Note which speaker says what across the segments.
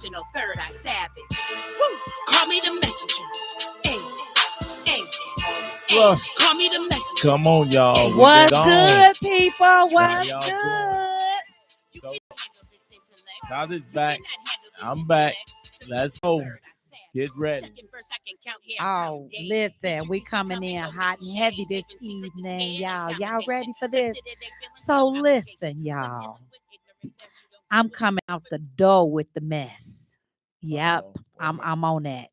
Speaker 1: Third eye savage. Woo! Call me the messenger. Hey, hey, hey. Call me the messenger.
Speaker 2: Come on, y'all.
Speaker 3: What's good, people? What's good?
Speaker 2: So, God is back. I'm back. Let's go. Get ready.
Speaker 3: Oh, listen, we coming in hot and heavy this evening, y'all. Y'all ready for this? So listen, y'all. I'm coming out the door with the mess. Yep, I'm on that.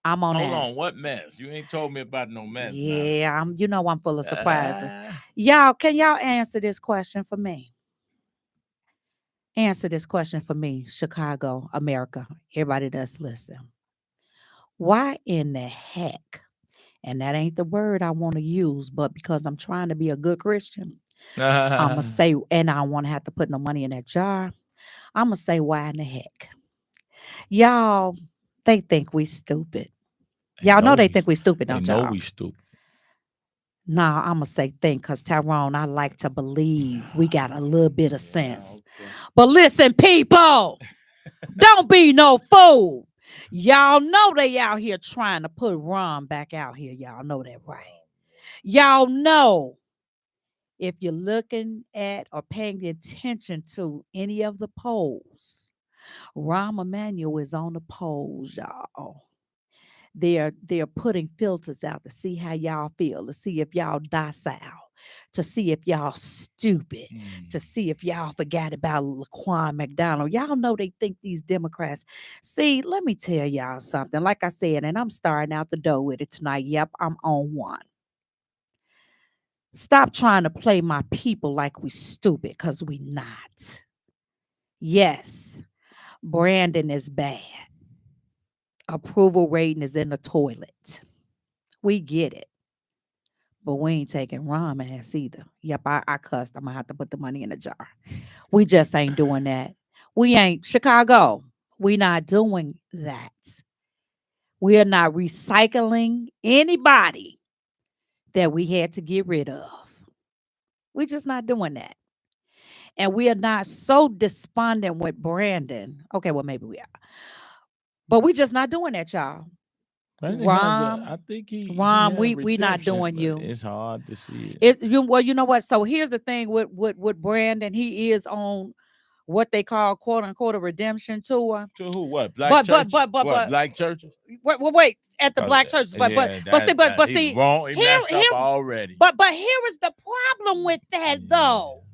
Speaker 3: I'm on that.
Speaker 2: Hold on, what mess? You ain't told me about no mess.
Speaker 3: Yeah, I'm full of surprises. Y'all, can y'all answer this question for me? Answer this question for me, Chicago, America. Everybody that's listening. Why in the heck? And that ain't the word I want to use, but because I'm trying to be a good Christian, I'm going to say, and I don't want to have to put no money in that jar. I'm going to say, why in the heck? Y'all, they think we stupid. Y'all know they think we stupid, don't y'all?
Speaker 2: They know we stupid.
Speaker 3: Nah, I'm going to say think, because Tyrone, I like to believe we got a little bit of sense. Okay. But listen, people, don't be no fool. Y'all know they out here trying to put Ron back out here. Y'all know that, right? Y'all know if you're looking at or paying attention to any of the polls, Rahm Emanuel is on the polls, y'all. They're putting filters out to see how y'all feel, to see if y'all docile, to see if y'all stupid, to see if y'all forgot about Laquan McDonald. Y'all know they think these Democrats. See, let me tell y'all something. Like I said, and I'm starting out the door with it tonight. Yep, I'm on one. Stop trying to play my people like we stupid, because we not. Yes, Brandon is bad. Approval rating is in the toilet. We get it. But we ain't taking Ron ass either. Yep, I cussed. I'm going to have to put the money in the jar. We just ain't doing that. We ain't. Chicago, we not doing that. We are not recycling anybody that we had to get rid of. We just not doing that. And we are not so despondent with Brandon. Okay, well, maybe we are. But we just not doing that, y'all.
Speaker 2: Ron, I think
Speaker 3: Ron, we not doing you.
Speaker 2: It's hard to see it.
Speaker 3: Well, you know what? So here's the thing with Brandon. He is on what they call "quote unquote" a redemption tour.
Speaker 2: To who? What? Black churches? What? Black churches?
Speaker 3: Wait. At the black churches, but see,
Speaker 2: wrong. He messed up already.
Speaker 3: But here is the problem with that, though.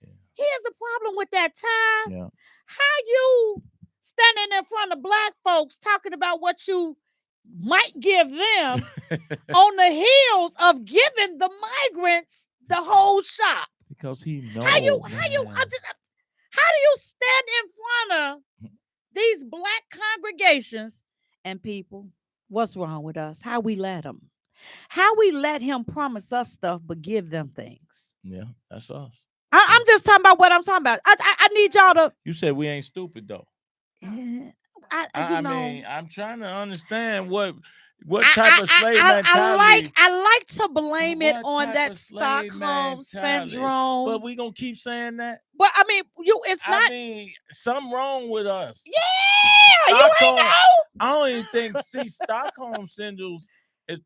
Speaker 3: Here's the problem with that, Ty.
Speaker 2: Yeah.
Speaker 3: How you standing in front of black folks talking about what you might give them on the heels of giving the migrants the whole shop?
Speaker 2: Because he knows.
Speaker 3: How do you stand in front of these black congregations and people? What's wrong with us? How we let them? How we let him promise us stuff but give them things?
Speaker 2: Yeah, that's us.
Speaker 3: I'm just talking about what I'm talking about. I need y'all to.
Speaker 2: You said we ain't stupid though. I mean, I'm trying to understand what type of slave mentality.
Speaker 3: I like to blame it on that Stockholm syndrome.
Speaker 2: But we gonna keep saying that.
Speaker 3: But I mean, it's not.
Speaker 2: I mean, something wrong with us.
Speaker 3: Yeah, you ain't know.
Speaker 2: I don't even think. See, Stockholm syndrome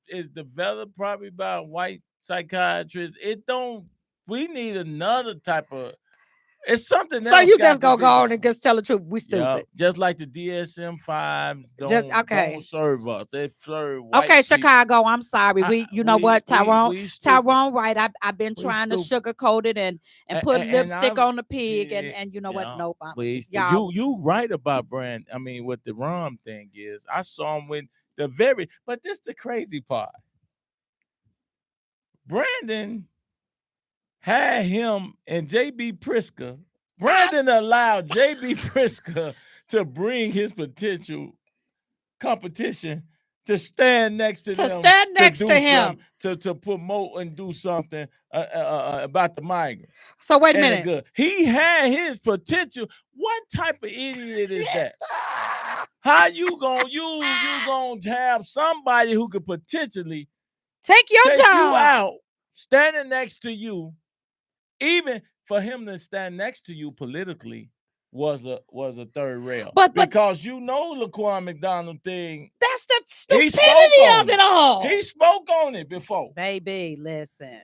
Speaker 2: is developed probably by white psychiatrists. It don't. We need another type of. It's something else.
Speaker 3: So you just gonna go on and just tell the truth. We stupid.
Speaker 2: Yep. Just like the DSM-5 don't serve us. They serve white
Speaker 3: Okay,
Speaker 2: people.
Speaker 3: Chicago. I'm sorry. You know what, Tyrone? Tyrone, right? I've been trying to sugarcoat it and put lipstick on the pig, and you know what? Nope.
Speaker 2: You right about Brand. I mean, what the Rom thing is, I saw him with but this the crazy part. Brandon had him and J.B. Pritzker. Brandon allowed J.B. Pritzker to bring his potential competition to stand next to them.
Speaker 3: Stand next to him.
Speaker 2: To promote and do something about the migrants.
Speaker 3: So wait a minute.
Speaker 2: He had his potential. What type of idiot is that? How you gonna have somebody who could potentially
Speaker 3: take your job
Speaker 2: you out, standing next to you? Even for him to stand next to you politically was a third rail.
Speaker 3: But
Speaker 2: because Laquan McDonald thing.
Speaker 3: That's the stupidity of it all.
Speaker 2: He spoke on it before.
Speaker 3: Baby, listen.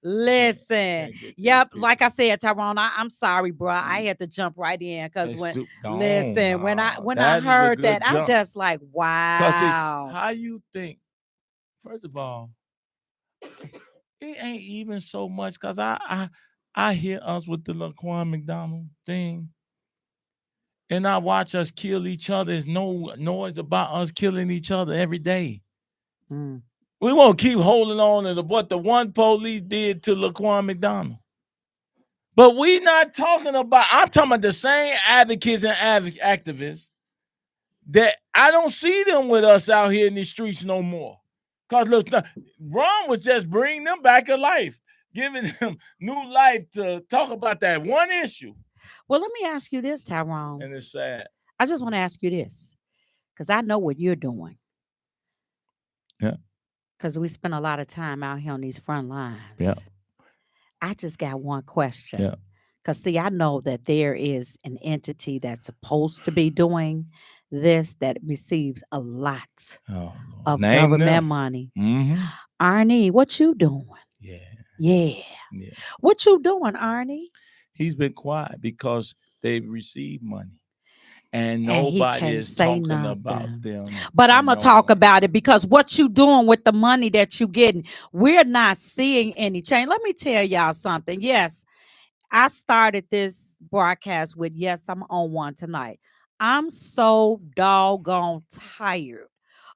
Speaker 3: Listen. Yep. Like I said, Tyrone, I'm sorry, bro. I had to jump right in because when I heard that, I'm just like, wow.
Speaker 2: How you think? First of all, it ain't even so much because I hear us with the Laquan McDonald thing. And I watch us kill each other. There's no noise about us killing each other every day.
Speaker 3: Mm.
Speaker 2: We won't keep holding on to what the one police did to Laquan McDonald. But we not talking about, I'm talking about the same advocates and activists that I don't see them with us out here in these streets no more. Because look, Ron was just bringing them back to life, giving them new life to talk about that one issue.
Speaker 3: Well, let me ask you this, Tyrone.
Speaker 2: And it's sad.
Speaker 3: I just want to ask you this, because I know what you're doing.
Speaker 2: Yeah.
Speaker 3: Because we spend a lot of time out here on these front lines.
Speaker 2: Yeah.
Speaker 3: I just got one question.
Speaker 2: Yeah.
Speaker 3: Because, see, I know that there is an entity that's supposed to be doing this that receives a lot of government money.
Speaker 2: Mm-hmm.
Speaker 3: Arnie, what you doing?
Speaker 2: Yeah.
Speaker 3: What you doing, Arnie?
Speaker 2: He's been quiet because they've received money. And nobody is talking about them.
Speaker 3: But I'm going to talk about it because what you doing with the money that you getting, we're not seeing any change. Let me tell y'all something. Yes, I started this broadcast with, yes, I'm on one tonight. I'm so doggone tired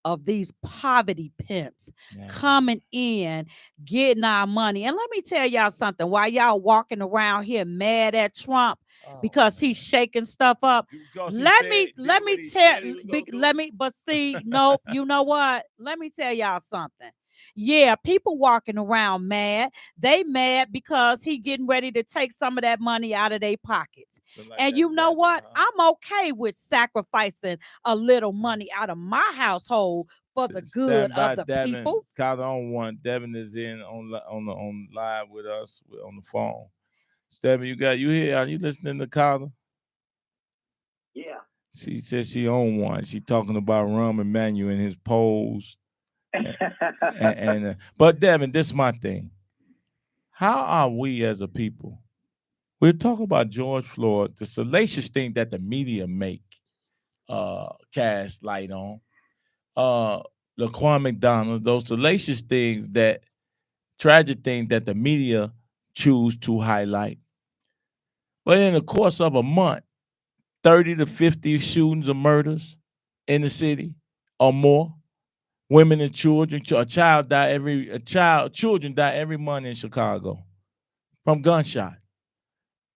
Speaker 3: of these poverty pimps coming in, getting our money. And let me tell y'all something. While y'all walking around here mad at Trump because he's shaking stuff up, let me you know what? Let me tell y'all something. Yeah, people walking around mad. They mad because he getting ready to take some of that money out of their pockets. And you know what? I'm okay with sacrificing a little money out of my household for the good of the people.
Speaker 2: Carter on one. Devin is in on live with us on the phone. Devin, you here? Are you listening to Carter?
Speaker 4: Yeah.
Speaker 2: She says she on one. She talking about Rahm Emanuel and his polls. But Devin, this is my thing. How are we as a people? We're talking about George Floyd, the salacious thing that the media make cast light on. Laquan McDonald, those salacious things, that tragic thing that the media choose to highlight. But in the course of a month, 30 to 50 shootings or murders in the city or more. Women and children, children die every month in Chicago from gunshot.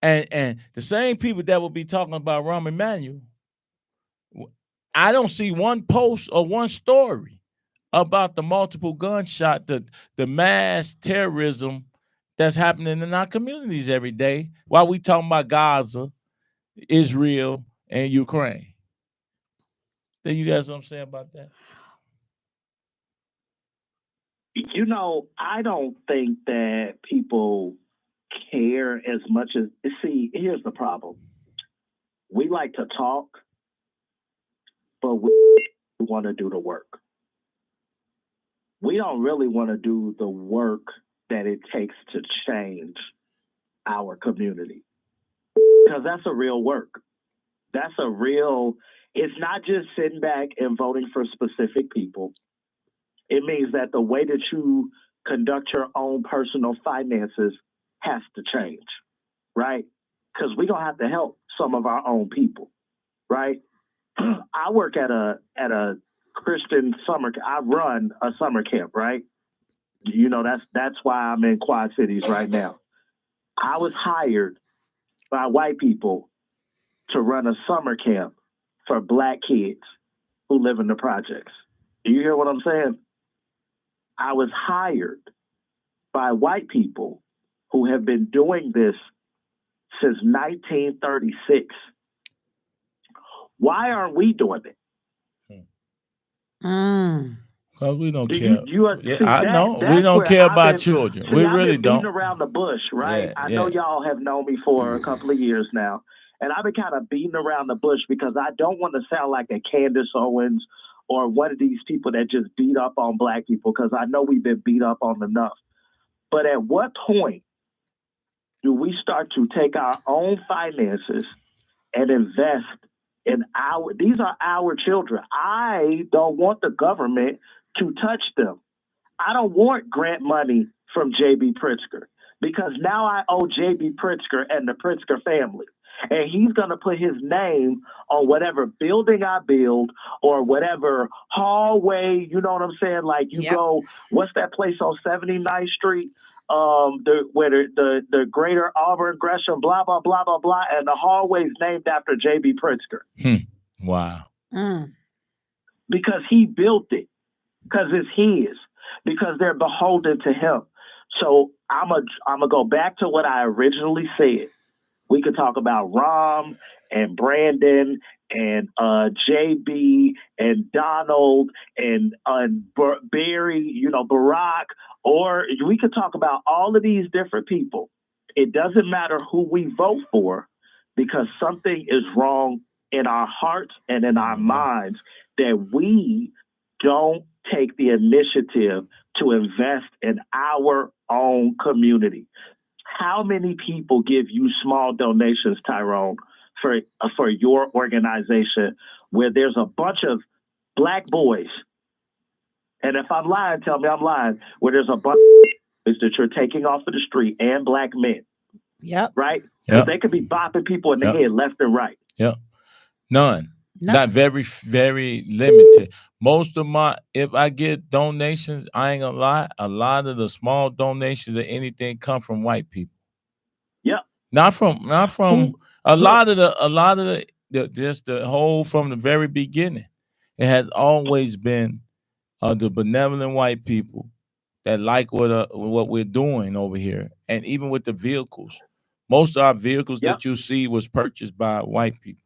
Speaker 2: And the same people that will be talking about Rahm Emanuel, I don't see one post or one story about the multiple gunshot, the mass terrorism that's happening in our communities every day while we talking about Gaza, Israel, and Ukraine. Then you guys know what I'm saying about that?
Speaker 4: You know, I don't think that people care as much as, see, here's the problem. We like to talk, but we want to do the work. We don't really want to do the work that it takes to change our community. Because that's a real work. It's not just sitting back and voting for specific people. It means that the way that you conduct your own personal finances has to change, right? Because we're going to have to help some of our own people, right? I work at a Christian I run a summer camp, right? You know, that's why I'm in Quad Cities right now. I was hired by white people to run a summer camp for Black kids who live in the projects. Do you hear what I'm saying? I was hired by white people who have been doing this since 1936. Why aren't we doing it?
Speaker 2: Because we don't care.
Speaker 4: I
Speaker 2: know. We don't care about children. We really don't.
Speaker 4: Beating around the bush, right? I know y'all have known me for a couple of years now. and I've been kind of beating around the bush because I don't want to sound like a Candace Owens or one of these people that just beat up on Black people, because I know we've been beat up on enough. But at what point do we start to take our own finances and invest in these are our children. I don't want the government to touch them. I don't want grant money from J.B. Pritzker, because now I owe J.B. Pritzker and the Pritzker family. And he's going to put his name on whatever building I build or whatever hallway, you know what I'm saying? Like you go, what's that place on 79th Street? Where the Greater Auburn Gresham, blah, blah, blah, blah, blah. And the hallway's named after J.B. Pritzker.
Speaker 2: Wow.
Speaker 4: Because he built it, because it's his, because they're beholden to him. So I'm a go back to what I originally said. We could talk about Rom and Brandon and JB and Donald and Barry, you know, Barack, or we could talk about all of these different people. It doesn't matter who we vote for, because something is wrong in our hearts and in our minds that we don't take the initiative to invest in our own community. How many people give you small donations, Tyrone, for your organization, where there's a bunch of Black boys? And if I'm lying, tell me I'm lying. Where there's a bunch of boys that you're taking off of the street, and Black men.
Speaker 3: Yep.
Speaker 4: Right? Because they could be bopping people in the head left and right.
Speaker 2: Yep. None. Not very, very limited. Most of if I get donations, I ain't gonna lie, a lot of the small donations or anything come from white people.
Speaker 4: Yep.
Speaker 2: Not from a lot of the just the whole, from the very beginning. It has always been the benevolent white people that like what we're doing over here. And even with the vehicles, most of our vehicles that you see was purchased by white people.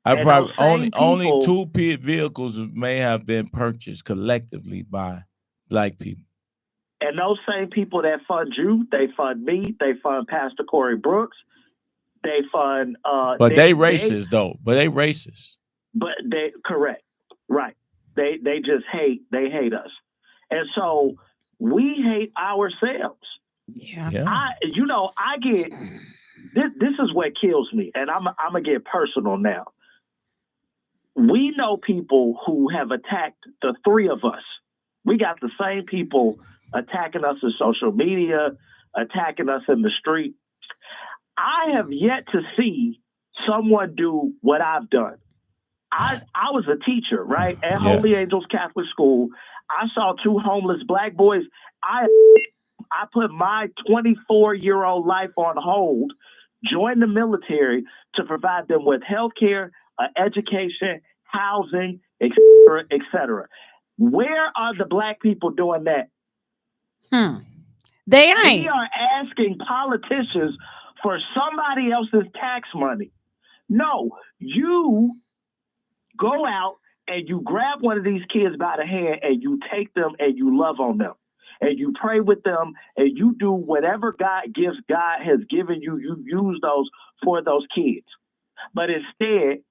Speaker 2: I probably only 2 vehicles may have been purchased collectively by Black people.
Speaker 4: And those same people that fund you, they fund me, they fund Pastor Corey Brooks, they fund
Speaker 2: but they racist though. But they racist.
Speaker 4: But they correct. Right. They just hate us. And so we hate ourselves.
Speaker 3: Yeah.
Speaker 4: I get this is what kills me, and I'm gonna get personal now. We know people who have attacked the three of us. We got the same people attacking us in social media, attacking us in the street. I have yet to see someone do what I've done. I was a teacher, right, at Holy Angels Catholic School. I saw 2 homeless Black boys. I put my 24-year-old life on hold, joined the military to provide them with health care, education, housing, et cetera, et cetera. Where are the Black people doing that?
Speaker 3: They ain't.
Speaker 4: We are asking politicians for somebody else's tax money. No, you go out and you grab one of these kids by the hand and you take them and you love on them and you pray with them and you do whatever God has given you. You use those for those kids. But instead,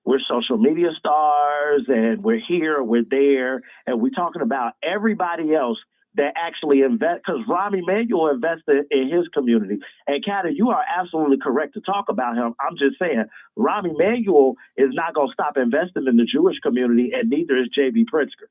Speaker 4: we're social media stars and we're here, we're there, and we're talking about everybody else that actually invest, because Rahm Emanuel invested in his community. And Kata, you are absolutely correct to talk about him. I'm just saying, Rahm Emanuel is not going to stop investing in the Jewish community, and neither is J.B. Pritzker.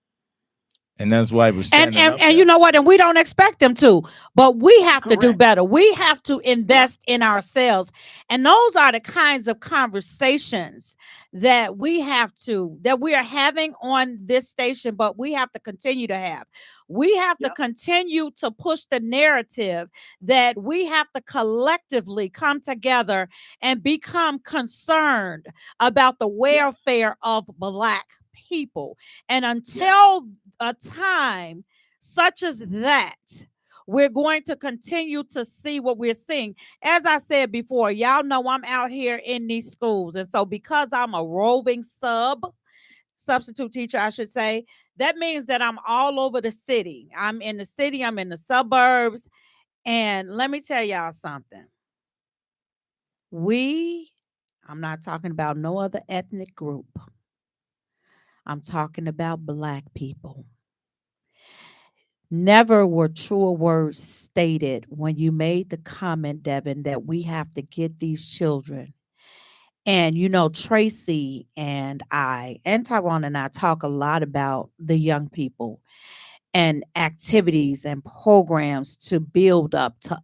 Speaker 2: And that's why we're standing up
Speaker 3: and you know what? And we don't expect them to, but we have to do better. We have to invest in ourselves. And those are the kinds of conversations that we are having on this station, but we have to continue to have. We have to continue to push the narrative that we have to collectively come together and become concerned about the welfare of Black people. And until a time such as that, we're going to continue to see what we're seeing. As I said before, y'all know I'm out here in these schools. And so because I'm a roving substitute teacher, I should say, that means that I'm all over the city. I'm in the city, I'm in the suburbs. And let me tell y'all something. We I'm not talking about no other ethnic group. I'm talking about Black people. Never were truer words stated when you made the comment, Devin, that we have to get these children. And Tracy and I and Tyrone and I talk a lot about the young people and activities and programs to build up, to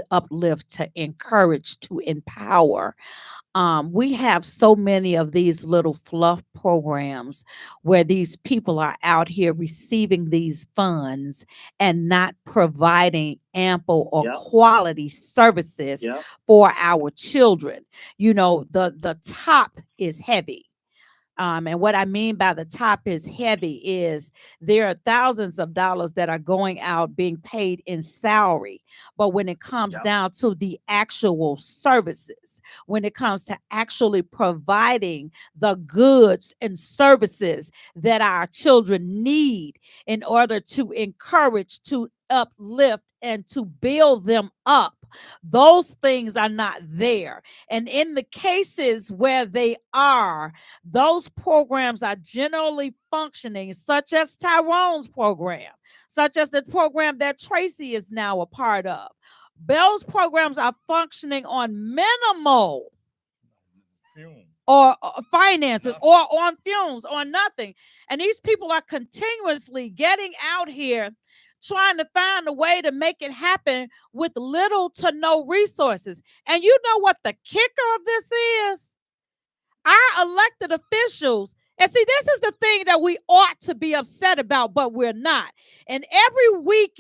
Speaker 3: uplift, to encourage, to empower. We have so many of these little fluff programs where these people are out here receiving these funds and not providing ample or quality services for our children. The top is heavy. And what I mean by the top is heavy is there are thousands of dollars that are going out being paid in salary. But when it comes down to the actual services, when it comes to actually providing the goods and services that our children need in order to encourage, to uplift, and to build them up, those things are not there. And in the cases where they are, those programs are generally functioning, such as Tyrone's program, such as the program that Tracy is now a part of. Those programs are functioning on minimal or finances or on fumes or nothing. And these people are continuously getting out here trying to find a way to make it happen with little to no resources. And you know what the kicker of this is? Our elected officials, and see, this is the thing that we ought to be upset about, but we're not. And every week,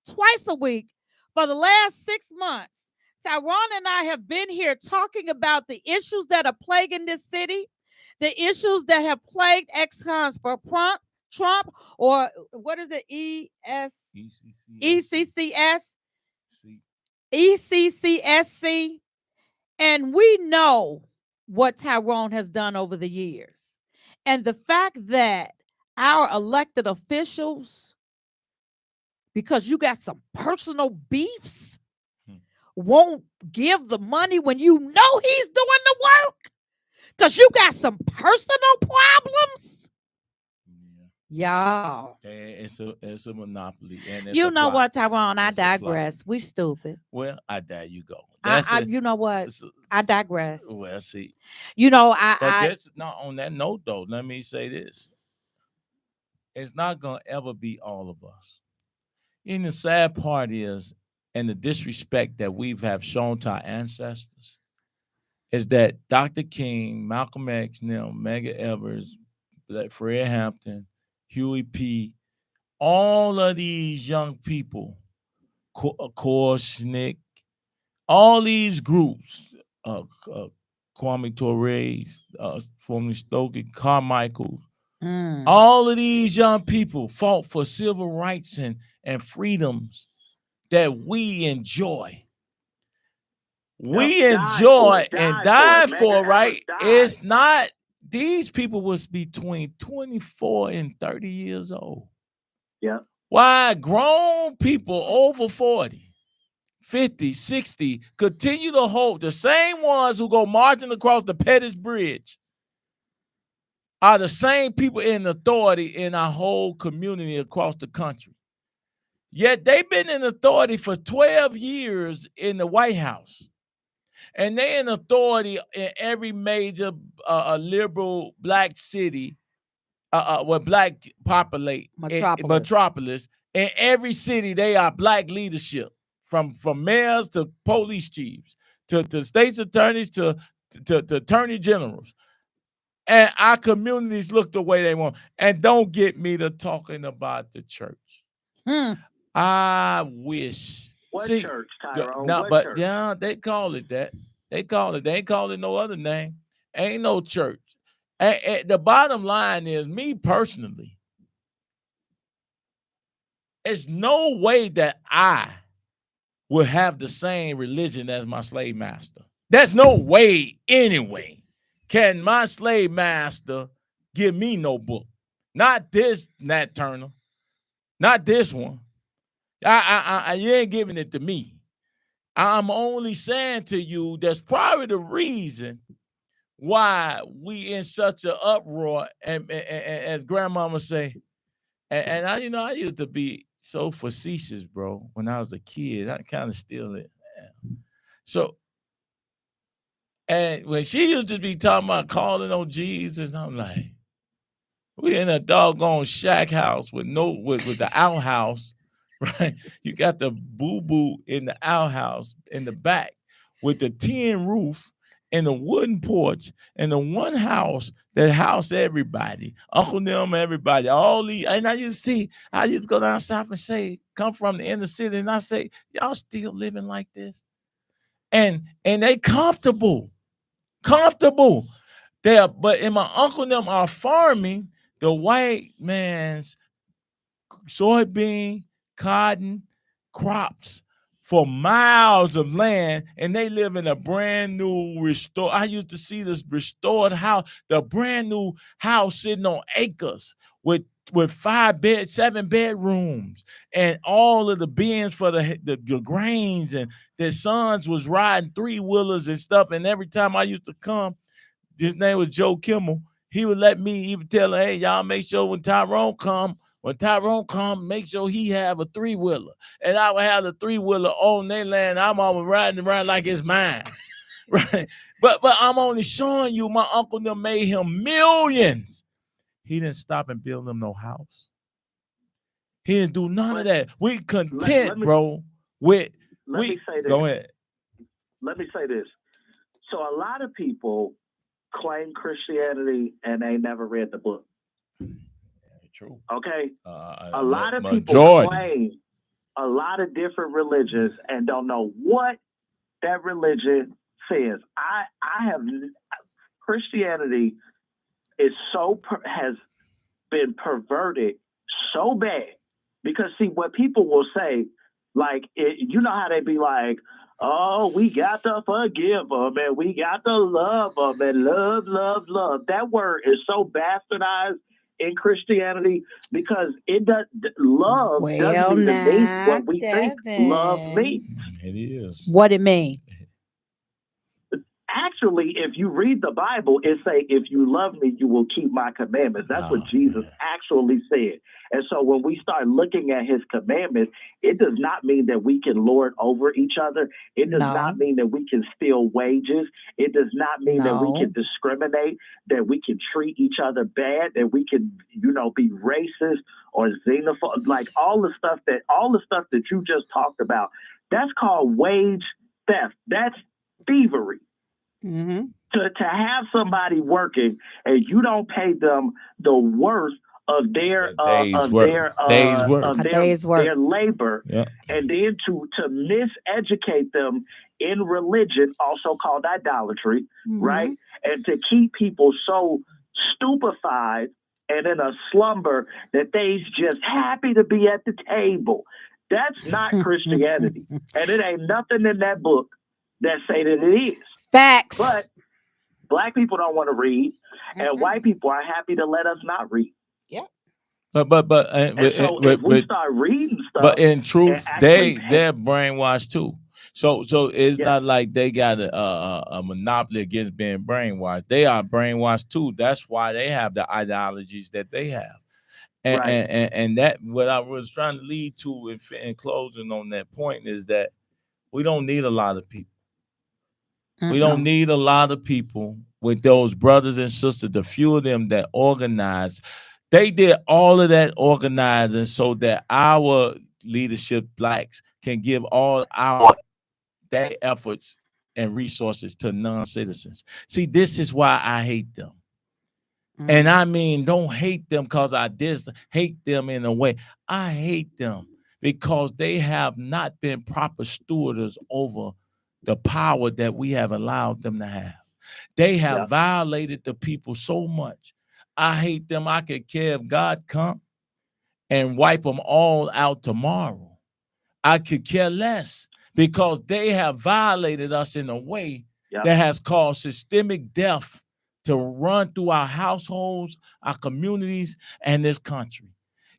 Speaker 3: twice a week, for the last 6 months, Tyrone and I have been here talking about the issues that are plaguing this city, the issues that have plagued ExCons for Trump, or what is it? ECCSC. And we know what Tyrone has done over the years. And the fact that our elected officials, because you got some personal beefs, won't give the money when you know he's doing the work, because you got some personal problems. Y'all.
Speaker 2: It's a monopoly. And
Speaker 3: you know what, Tyrone? I digress. We stupid.
Speaker 2: Well, there you go.
Speaker 3: You know what? I digress.
Speaker 2: Well, see.
Speaker 3: That's
Speaker 2: not on that note, though. Let me say this. It's not going to ever be all of us. And the sad part is, and the disrespect that we have shown to our ancestors, is that Dr. King, Malcolm X, Medgar Evers, Fred Hampton, Huey P., all of these young people, Korsnick, all these groups, Kwame Ture, formerly Stokely, Carmichael, all of these young people fought for civil rights and freedoms that we enjoy. We enjoy and died for, right? It's not, these people was between 24 and 30 years old.
Speaker 4: Yeah.
Speaker 2: Why grown people over 40, 50, 60 continue to hold, the same ones who go marching across the Pettis Bridge are the same people in authority in our whole community across the country. Yet they've been in authority for 12 years in the White House. And they're in authority in every major liberal black city where black populate metropolis. In every city, they are black leadership, from mayors to police chiefs, to state's attorneys, to attorney generals. And our communities look the way they want. And don't get me to talking about the church. I wish.
Speaker 4: What church, Tyrone?
Speaker 2: Yeah, they call it that. They ain't call it no other name. Ain't no church. The bottom line is, me personally, it's no way that I will have the same religion as my slave master. There's no way anyway can my slave master give me no book. Not this Nat Turner. Not this one. You ain't giving it to me. I'm only saying to you that's probably the reason why we in such an uproar. And as grandmama say, and I, I used to be so facetious, bro, when I was a kid. I kind of still it. So, and when she used to be talking about calling on Jesus, I'm like, we in a doggone shack house with the outhouse, right? You got the boo-boo in the outhouse in the back with the tin roof and the wooden porch and the one house that housed everybody, Uncle them, everybody, all these. And I used to go down south and say, come from the inner city, and I say, y'all still living like this? And they comfortable. But in my uncle and them are farming the white man's soybean, cotton crops for miles of land, and they live in a brand new restored. I used to see this restored house, the brand new house sitting on acres with 7 bedrooms, and all of the bins for the grains, and their sons was riding 3-wheelers and stuff. And every time I used to come, his name was Joe Kimmel, he would let me even tell her, hey, y'all make sure when Tyrone come, make sure he have a 3-wheeler. And I would have the 3-wheeler on their land. I'm always riding around like it's mine. Right? But I'm only showing you my uncle them made him millions. He didn't stop and build them no house. He didn't do none of that. We content, bro. Let me say this. Go ahead.
Speaker 4: Let me say this. So a lot of people claim Christianity and they never read the book.
Speaker 2: True.
Speaker 4: Okay. A lot of people claim a lot of different religions and don't know what that religion says. I have Christianity is has been perverted so bad because see what people will say, like you know how they be like, oh, we got to forgive them and we got to love them and love, love, love. That word is so bastardized in Christianity because it does love doesn't even mean what we think love means.
Speaker 2: It is.
Speaker 3: What it mean?
Speaker 4: Actually, if you read the Bible, it say, if you love me, you will keep my commandments. That's what Jesus actually said. And so when we start looking at his commandments, it does not mean that we can lord over each other. It does not mean that we can steal wages. It does not mean that we can discriminate, that we can treat each other bad, that we can, be racist or xenophobic, like all the stuff that you just talked about. That's called wage theft. That's thievery.
Speaker 3: Mm-hmm.
Speaker 4: To have somebody working and you don't pay them the worth of their labor, and then to miseducate them in religion, also called idolatry, right? And to keep people so stupefied and in a slumber that they's just happy to be at the table. That's not Christianity, and it ain't nothing in that book that say that it is.
Speaker 3: Facts.
Speaker 4: But Black people don't want to read, and white people are happy to let us not read.
Speaker 3: Yeah.
Speaker 2: But
Speaker 4: if we start reading stuff,
Speaker 2: but in truth, they're brainwashed too. So it's not like they got a monopoly against being brainwashed. They are brainwashed too. That's why they have the ideologies that they have. And that what I was trying to lead to in closing on that point is that we don't need a lot of people. We don't need a lot of people with those brothers and sisters, the few of them that organize. They did all of that organizing so that our leadership, Blacks, can give all their efforts and resources to non-citizens. See, this is why I hate them. And I mean, don't hate them because I hate them in a way. I hate them because they have not been proper stewards over the power that we have allowed them to have. They have violated the people so much. I hate them. I could care if God come and wipe them all out tomorrow. I could care less because they have violated us in a way that has caused systemic death to run through our households, our communities, and this country.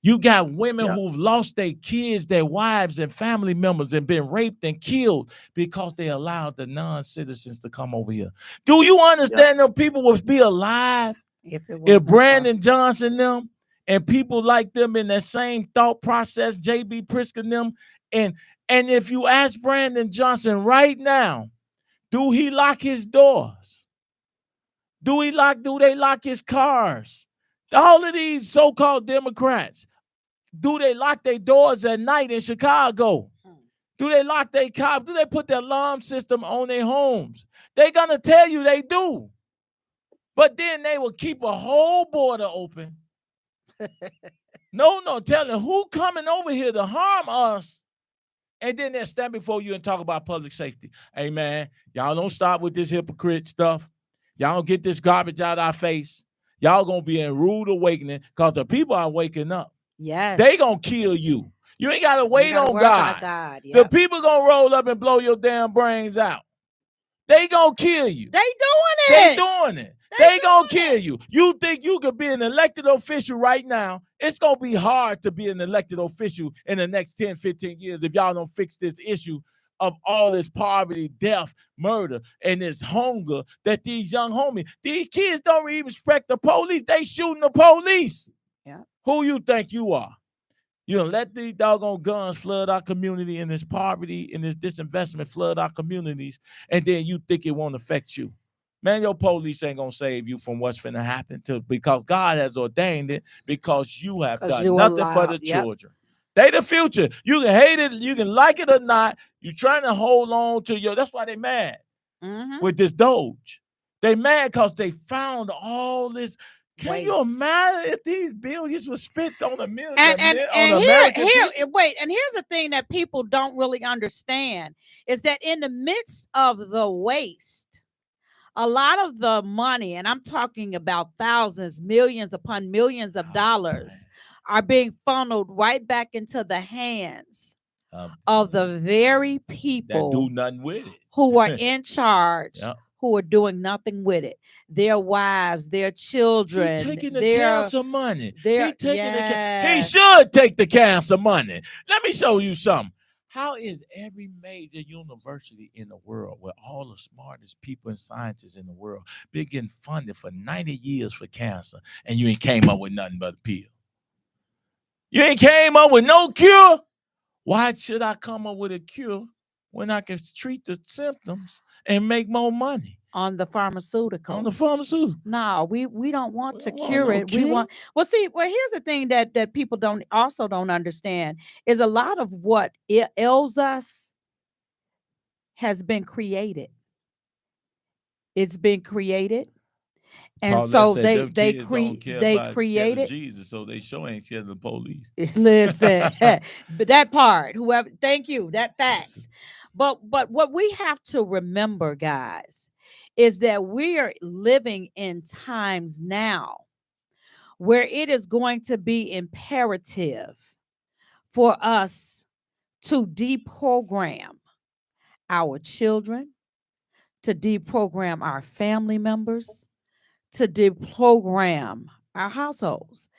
Speaker 2: You got women
Speaker 4: Yeah.
Speaker 2: who've lost their kids, their wives, and family members and been raped and killed because they allowed the non-citizens to come over here. Do you understand them people would be alive if Brandon Johnson them and people like them in that same thought process, J.B. Pritzker and them, and if you ask Brandon Johnson right now, do he lock his doors? Do they lock his cars? All of these so-called Democrats, do they lock their doors at night in Chicago? Do they lock their cars? Do they put their alarm system on their homes? They're gonna tell you they do. But then they will keep a whole border open. No, telling who coming over here to harm us. And then they'll stand before you and talk about public safety. Hey, man, y'all don't stop with this hypocrite stuff. Y'all don't get this garbage out of our face. Y'all going to be in rude awakening because the people are waking up.
Speaker 3: Yes.
Speaker 2: They going to kill you. You ain't got to wait on God.
Speaker 3: Yep.
Speaker 2: The people going to roll up and blow your damn brains out. They going to kill you.
Speaker 3: They doing it.
Speaker 2: They doing it. They gonna kill you. You think you could be an elected official right now? It's gonna be hard to be an elected official in the next 10, 15 years if y'all don't fix this issue of all this poverty, death, murder, and this hunger that these young homies, these kids don't even respect the police. They shooting the police.
Speaker 3: Yeah.
Speaker 2: Who you think you are? You know, let these doggone guns flood our community and this poverty and this disinvestment flood our communities, and then you think it won't affect you. Man, your police ain't going to save you from what's finna happen because God has ordained it because you have done nothing for the children. They the future. You can hate it, you can like it or not. You're trying to hold on to that's why they mad with this Doge. They mad because they found all this. Can you imagine if these billions were spent on a million on American people?
Speaker 3: Wait, and here's the thing that people don't really understand is that in the midst of the waste, a lot of the money, and I'm talking about thousands, millions upon millions of dollars, are being funneled right back into the hands of the very people
Speaker 2: that do nothing with it,
Speaker 3: who are in charge, who are doing nothing with it. Their wives, their children,
Speaker 2: he taking the cancer money. He should take the cancer money. Let me show you something. How is every major university in the world, where all the smartest people and scientists in the world, been getting funded for 90 years for cancer, and you ain't came up with nothing but a pill? You ain't came up with no cure? Why should I come up with a cure when I can treat the symptoms and make more money?
Speaker 3: On the pharmaceuticals.
Speaker 2: On the pharmaceuticals.
Speaker 3: No, we don't want to cure it. We want here's the thing that people don't understand is a lot of what ails us has been created. It's been created. And so they created
Speaker 2: Jesus, so they sure ain't scared of the police.
Speaker 3: Listen, but that part, whoever, thank you, that facts. But what we have to remember, guys, is that we are living in times now where it is going to be imperative for us to deprogram our children, to deprogram our family members, to deprogram our households.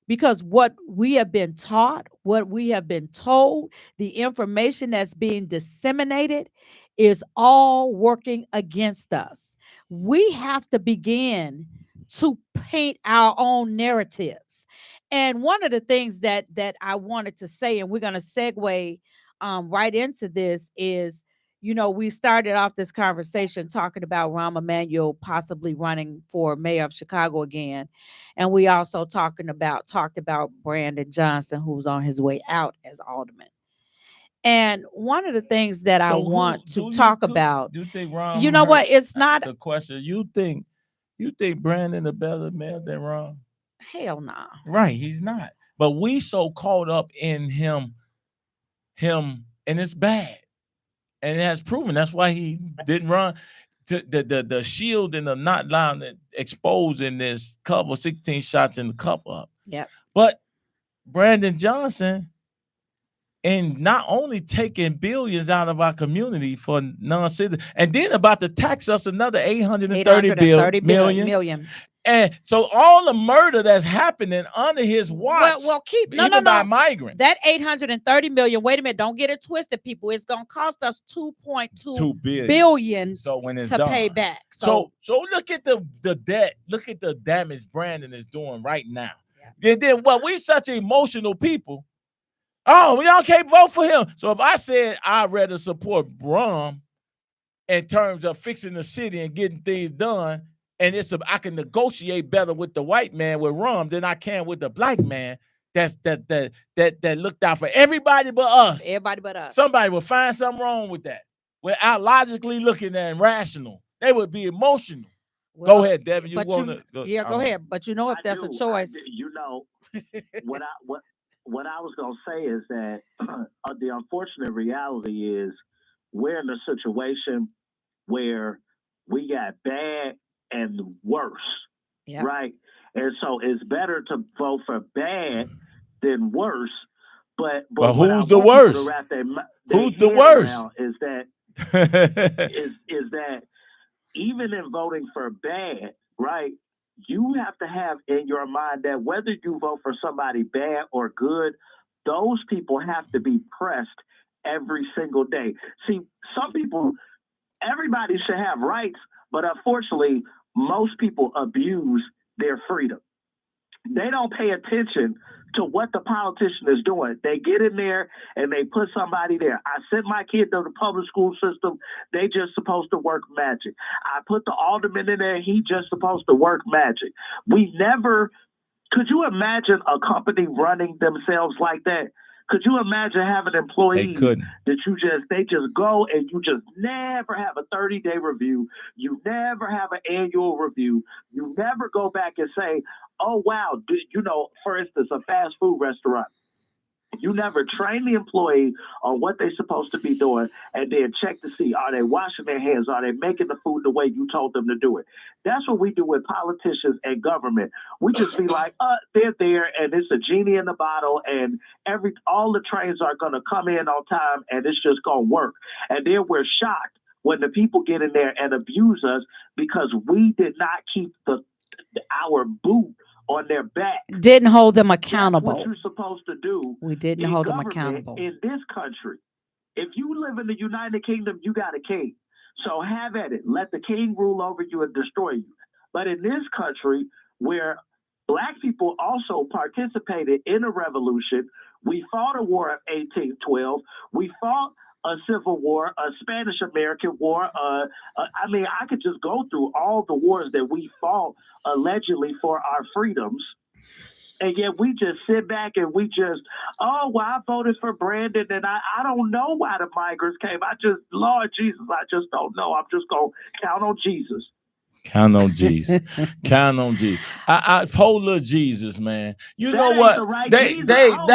Speaker 3: Because what we have been taught, what we have been told, the information that's being disseminated is all working against us. We have to begin to paint our own narratives. And one of the things that I wanted to say, and we're going to segue right into this, is, you know, we started off this conversation talking about Rahm Emanuel possibly running for mayor of Chicago again. And we also talked about Brandon Johnson, who's on his way out as alderman. And one of the things that I want to talk about,
Speaker 2: do you think Rahm,
Speaker 3: you know what, it's not
Speaker 2: the question. You think Brandon a better mayor than Rahm?
Speaker 3: Hell no.
Speaker 2: Right, he's not. But we so caught up in him, and it's bad. And it has proven that's why he didn't run. The shield and the not line that exposing this cover 16 shots in the cup up.
Speaker 3: Yep.
Speaker 2: But Brandon Johnson, and not only taking billions out of our community for non-citizens, and then about to tax us another $830 million. And so all the murder that's happening under his watch,
Speaker 3: well, keep
Speaker 2: even by migrants.
Speaker 3: That 830 million. Wait a minute, don't get it twisted, people. It's gonna cost us 2.2 billion.
Speaker 2: So when it's
Speaker 3: to
Speaker 2: done,
Speaker 3: pay back.
Speaker 2: So look at the debt. Look at the damage Brandon is doing right now. Yeah. And then we such emotional people. Oh, y'all can't vote for him. So if I said I'd rather support Brum in terms of fixing the city and getting things done, and I can negotiate better with the white man with Rum than I can with the black man that looked out for everybody but us.
Speaker 3: Everybody but us.
Speaker 2: Somebody will find something wrong with that without logically looking at and rational. They would be emotional. Well, go ahead, Devin. You want to go?
Speaker 3: Yeah, go ahead. But if there's a choice,
Speaker 4: what I was gonna say is that the unfortunate reality is we're in a situation where we got bad and worse, right? And so it's better to vote for bad than worse. But
Speaker 2: who's the worst? Who's the worst?
Speaker 4: Is that is that even in voting for bad, right? You have to have in your mind that whether you vote for somebody bad or good, those people have to be pressed every single day. See, some people, everybody should have rights, but unfortunately, most people abuse their freedom. They don't pay attention to what the politician is doing. They get in there and they put somebody there. I sent my kid to the public school system. They just supposed to work magic. I put the alderman in there. He just supposed to work magic. Could you imagine a company running themselves like that? Could you imagine having employees that they just go and you just never have a 30-day review. You never have an annual review. You never go back and say, oh, wow, for instance, a fast food restaurant. You never train the employee on what they're supposed to be doing and then check to see, are they washing their hands? Are they making the food the way you told them to do it? That's what we do with politicians and government. We just be like, they're there and it's a genie in the bottle and all the trains are going to come in on time and it's just going to work. And then we're shocked when the people get in there and abuse us because we did not keep our boot on their back.
Speaker 3: Didn't hold them accountable.
Speaker 4: That's what you're supposed to do.
Speaker 3: We didn't hold them accountable.
Speaker 4: In this country, if you live in the United Kingdom, you got a king. So have at it. Let the king rule over you and destroy you. But in this country, where Black people also participated in a revolution, we fought a war of 1812. We fought a civil war, a Spanish-American war. I could just go through all the wars that we fought allegedly for our freedoms. And yet we just sit back and I voted for Brandon and I don't know why the migrants came. Lord Jesus, I just don't know. I'm just going to count on Jesus.
Speaker 2: Count on Jesus. Count on Jesus. I hold little Jesus, man. You know what? They don't.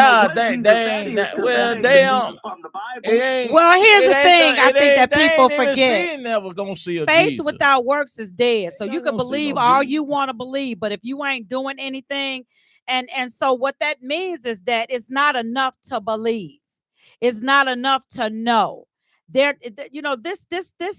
Speaker 3: Well, here's the thing. I think that people forget.
Speaker 2: Never gonna see a
Speaker 3: faith
Speaker 2: Jesus.
Speaker 3: Without works is dead. So you can believe all you want to believe, but if you ain't doing anything, and so what that means is that it's not enough to believe. It's not enough to know. This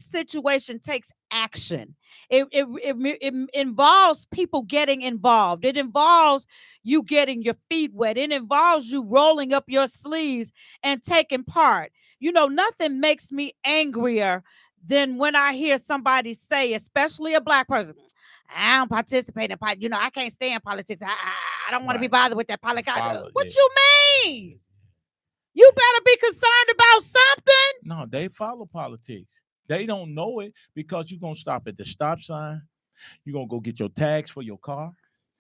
Speaker 3: situation takes action. It involves people getting involved. It involves you getting your feet wet. It involves you rolling up your sleeves and taking part. Nothing makes me angrier than when I hear somebody say, especially a Black person, I don't participate in politics. I can't stand politics. I don't want to be bothered with that politics. What you mean? You better be concerned about something.
Speaker 2: No, they follow politics. They don't know it because you're going to stop at the stop sign. You're going to go get your tags for your car.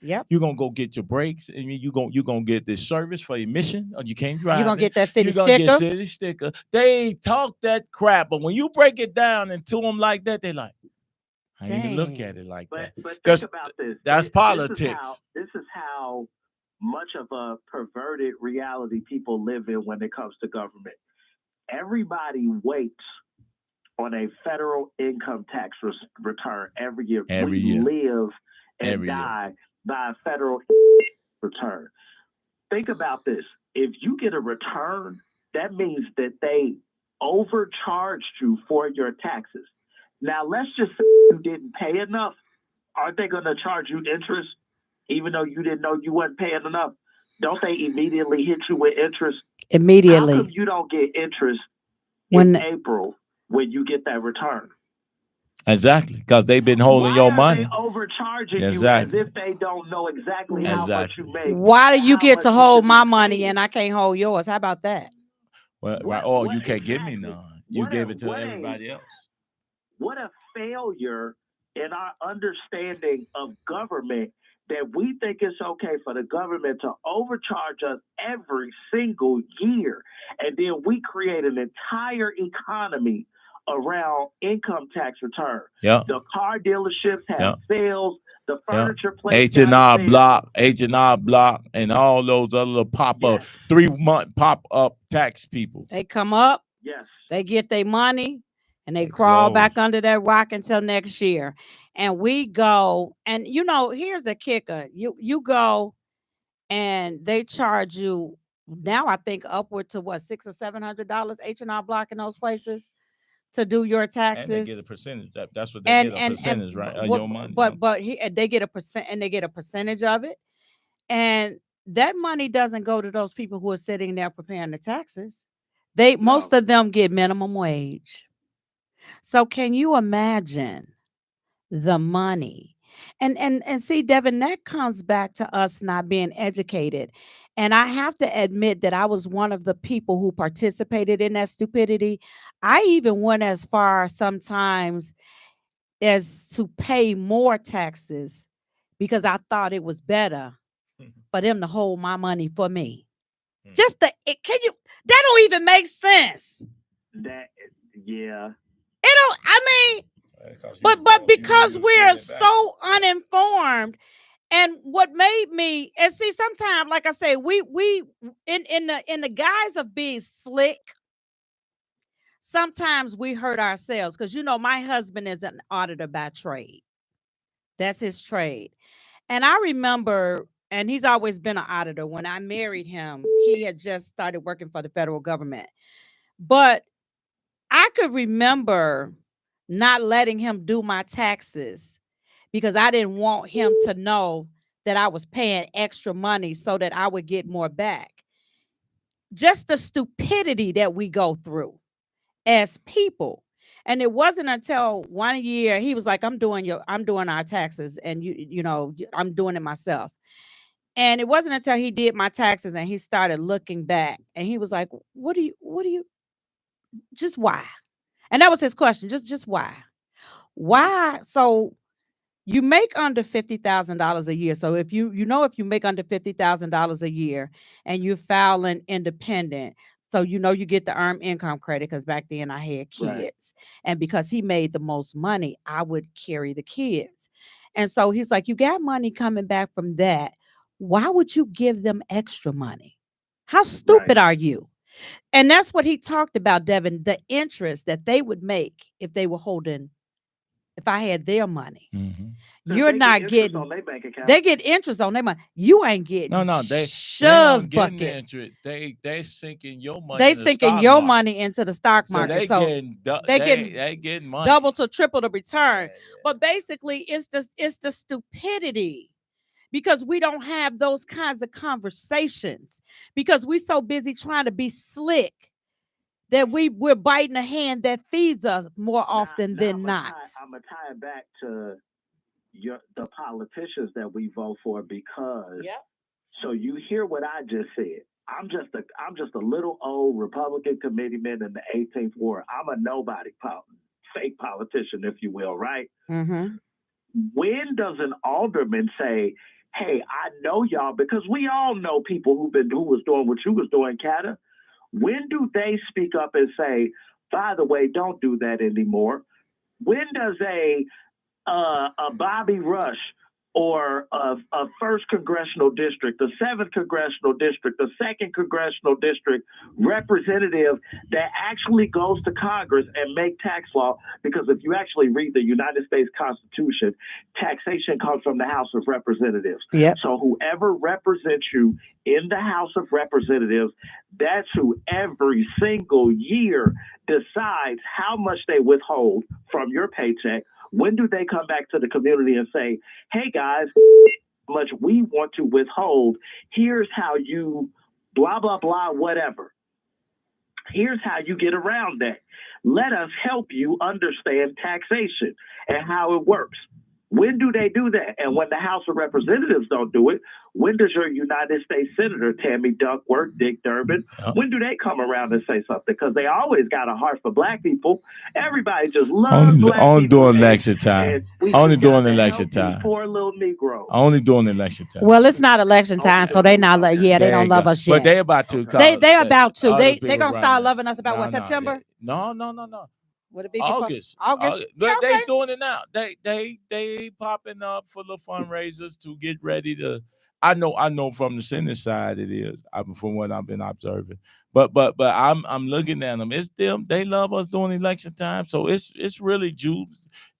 Speaker 3: Yep.
Speaker 2: You're going to go get your brakes. And you're going to get this service for emission or you can't drive.
Speaker 3: You're going to get that city
Speaker 2: sticker. You're going to get city sticker. They talk that crap. But when you break it down into them like that, they're like, I ain't even look at it like that.
Speaker 4: But think about this.
Speaker 2: That's politics.
Speaker 4: This is how much of a perverted reality people live in when it comes to government. Everybody waits on a federal income tax return every year. We live and die by a federal return. Think about this. If you get a return, that means that they overcharged you for your taxes. Now, let's just say you didn't pay enough aren't they going to charge you interest even though you didn't know you wasn't paying enough? Don't they immediately hit you with interest?
Speaker 3: Immediately.
Speaker 4: How come you don't get interest
Speaker 3: When
Speaker 4: in April when you get that return?
Speaker 2: Exactly, because they've been holding
Speaker 4: Why
Speaker 2: your
Speaker 4: are
Speaker 2: money.
Speaker 4: they overcharging
Speaker 2: Exactly.
Speaker 4: you as if they don't know exactly how much you make?
Speaker 3: why do
Speaker 4: and
Speaker 3: you
Speaker 4: how
Speaker 3: get
Speaker 4: much
Speaker 3: to
Speaker 4: you
Speaker 3: hold
Speaker 4: should
Speaker 3: my
Speaker 4: be
Speaker 3: money
Speaker 4: paying?
Speaker 3: and I can't hold yours? How about that?
Speaker 2: Well,
Speaker 4: What-
Speaker 2: oh,
Speaker 4: what
Speaker 2: you can't give me
Speaker 4: exactly-
Speaker 2: none. You
Speaker 4: what
Speaker 2: gave
Speaker 4: a-
Speaker 2: it to
Speaker 4: what a-
Speaker 2: everybody else.
Speaker 4: What a failure in our understanding of government that we think it's okay for the government to overcharge us every single year. And then we create an entire economy around income tax return.
Speaker 2: Yeah.
Speaker 4: The car dealerships have sales, the furniture place
Speaker 2: H&R Block, H&R Block, and all those other little pop-up, 3-month pop-up tax people.
Speaker 3: They come up,
Speaker 4: Yes.
Speaker 3: they get their money, and they
Speaker 2: They
Speaker 3: crawl
Speaker 2: close.
Speaker 3: back under that rock until next year. And we go, and here's the kicker. You go and they charge you now, I think upward to what, $600 or $700 H&R Block in those places to do your taxes.
Speaker 2: And they get a percentage. That's what they get, a percentage, right, of your money.
Speaker 3: But they get a percent, and they get a percentage of it. And that money doesn't go to those people who are sitting there preparing the taxes. Most of them get minimum wage. So can you imagine the money? And see, Devin, that comes back to us not being educated. And I have to admit that I was one of the people who participated in that stupidity. I even went as far sometimes as to pay more taxes because I thought it was better for them to hold my money for me. That don't even make sense.
Speaker 4: Yeah.
Speaker 3: It don't, I mean, but because we're so uninformed, and what made me, and see, sometimes, like I say, we in the guise of being slick, sometimes we hurt ourselves. Because my husband is an auditor by trade. That's his trade. And I remember, and he's always been an auditor. When I married him, he had just started working for the federal government. But I could remember not letting him do my taxes because I didn't want him to know that I was paying extra money so that I would get more back. Just the stupidity that we go through as people. And it wasn't until one year he was like, I'm doing our taxes, and I'm doing it myself. And it wasn't until he did my taxes and he started looking back, and he was like, what do you just why? And that was his question. Just why? Why? So you make under $50,000 a year. So if you make under $50,000 a year and you're filing independent, so you get the earned income credit, because back then I had kids. Right. And because he made the most money, I would carry the kids. And so he's like, you got money coming back from that. Why would you give them extra money? How stupid are you? And that's what he talked about, Devin, the interest that they would make if I had their money.
Speaker 2: Mm-hmm.
Speaker 3: You're not getting. They get interest on their money. You ain't getting.
Speaker 2: No, they
Speaker 3: Shuz
Speaker 2: getting
Speaker 3: bucket.
Speaker 2: Interest. They sinking your money.
Speaker 3: They sinking your money into the stock market.
Speaker 2: So they getting money,
Speaker 3: double to triple the return. Yeah. But basically, it's the stupidity. Because we don't have those kinds of conversations, because we're so busy trying to be slick that we're biting the hand that feeds us more often than not.
Speaker 4: I'm going to tie it back to the politicians that we vote for, because so you hear what I just said. I'm just a little old Republican committeeman in the 18th ward. I'm a nobody fake politician, if you will, right?
Speaker 3: Mm-hmm.
Speaker 4: When does an alderman say, hey, I know y'all, because we all know people who was doing what you was doing, Kata. When do they speak up and say, by the way, don't do that anymore? When does a Bobby Rush or a 1st Congressional District, the 7th Congressional District, the 2nd Congressional District representative that actually goes to Congress and make tax law? Because if you actually read the United States Constitution, taxation comes from the House of Representatives.
Speaker 3: Yep.
Speaker 4: So whoever represents you in the House of Representatives, that's who every single year decides how much they withhold from your paycheck, When do they come back to the community and say, hey guys, much we want to withhold, here's how you blah, blah, blah, whatever. Here's how you get around that. Let us help you understand taxation and how it works. When do they do that? And when the House of Representatives don't do it, when does your United States Senator Tammy Duckworth, Dick Durbin, when do they come around and say something? Because they always got a heart for black people. Everybody just loves black people.
Speaker 2: Only during election time. Only during election time.
Speaker 4: Poor little Negro.
Speaker 2: Only during election time.
Speaker 3: Well, it's not election time, so they not. They don't love us yet.
Speaker 2: But they about to.
Speaker 3: They about to. They gonna start loving us about what, September?
Speaker 2: No.
Speaker 3: Would it be
Speaker 2: August?
Speaker 3: August.
Speaker 2: Yeah, they doing it now. They popping up for the fundraisers to get ready to. I know from the Senate side it is. From what I've been observing. But I'm looking at them. It's them. They love us during election time. So it's really June,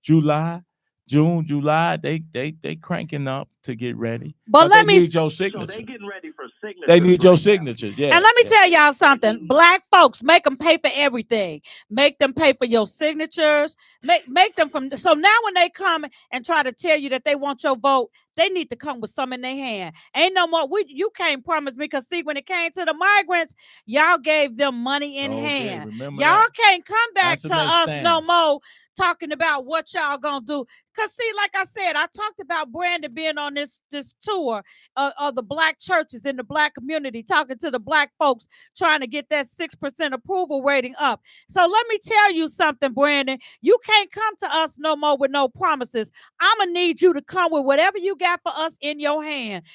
Speaker 2: July. They cranking up to get ready.
Speaker 3: But let me
Speaker 2: need your signature.
Speaker 4: So they getting ready for signatures.
Speaker 2: They need your signatures. Yeah.
Speaker 3: And let me tell y'all something. Black folks, make them pay for everything. Make them pay for your signatures. Make them from. So now when they come and try to tell you that they want your vote, they need to come with some in their hand. Ain't no more. You can't promise me, because see, when it came to the migrants, y'all gave them money in hand. Y'all can't come back to us no more talking about what y'all gonna do. Cause see, like I said, I talked about Brandon being on this tour of the black churches in the black community, talking to the black folks, trying to get that 6% approval rating up. So let me tell you something, Brandon. You can't come to us no more with no promises. I'm gonna need you to come with whatever you got for us in your hand.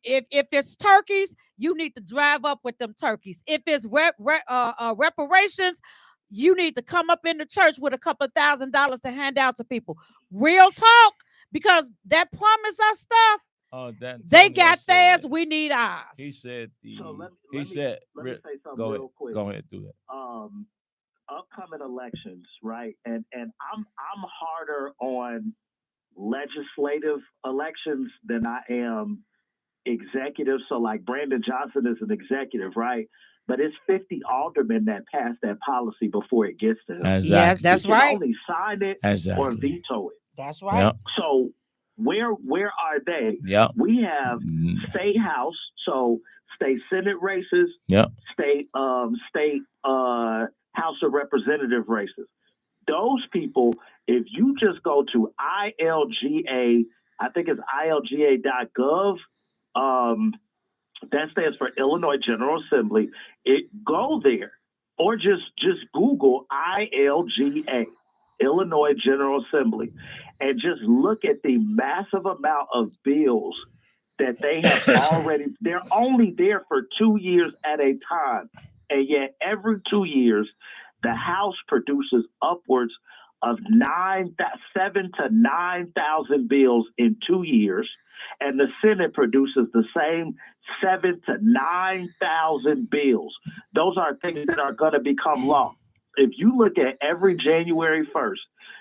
Speaker 3: If it's turkeys, you need to drive up with them turkeys. If it's reparations, you need to come up in the church with a couple $1,000s to hand out to people. Real talk, because that promise us stuff. They got theirs. We need ours.
Speaker 2: He said.
Speaker 4: Let me say something real quick.
Speaker 2: Go ahead, do that.
Speaker 4: Upcoming elections, right? And I'm harder on legislative elections than I am executive. So like Brandon Johnson is an executive, right? But it's 50 aldermen that pass that policy before it gets to them.
Speaker 2: Exactly.
Speaker 3: Yes, that's
Speaker 4: you
Speaker 3: right.
Speaker 4: can only sign it or veto it.
Speaker 3: That's right. Yep.
Speaker 4: So where are they?
Speaker 2: Yep.
Speaker 4: We have state house, so state Senate races, state House of Representative races. Those people, if you just go to ILGA, I think it's ilga.gov, that stands for Illinois General Assembly. Go there, or just Google ILGA, Illinois General Assembly, and just look at the massive amount of bills that they have already. They're only there for 2 years at a time, and yet every 2 years, the House produces upwards of 7,000 to 9,000 bills in 2 years. And the Senate produces the same 7,000 to 9,000 bills. Those are things that are going to become law. If you look at every January 1st,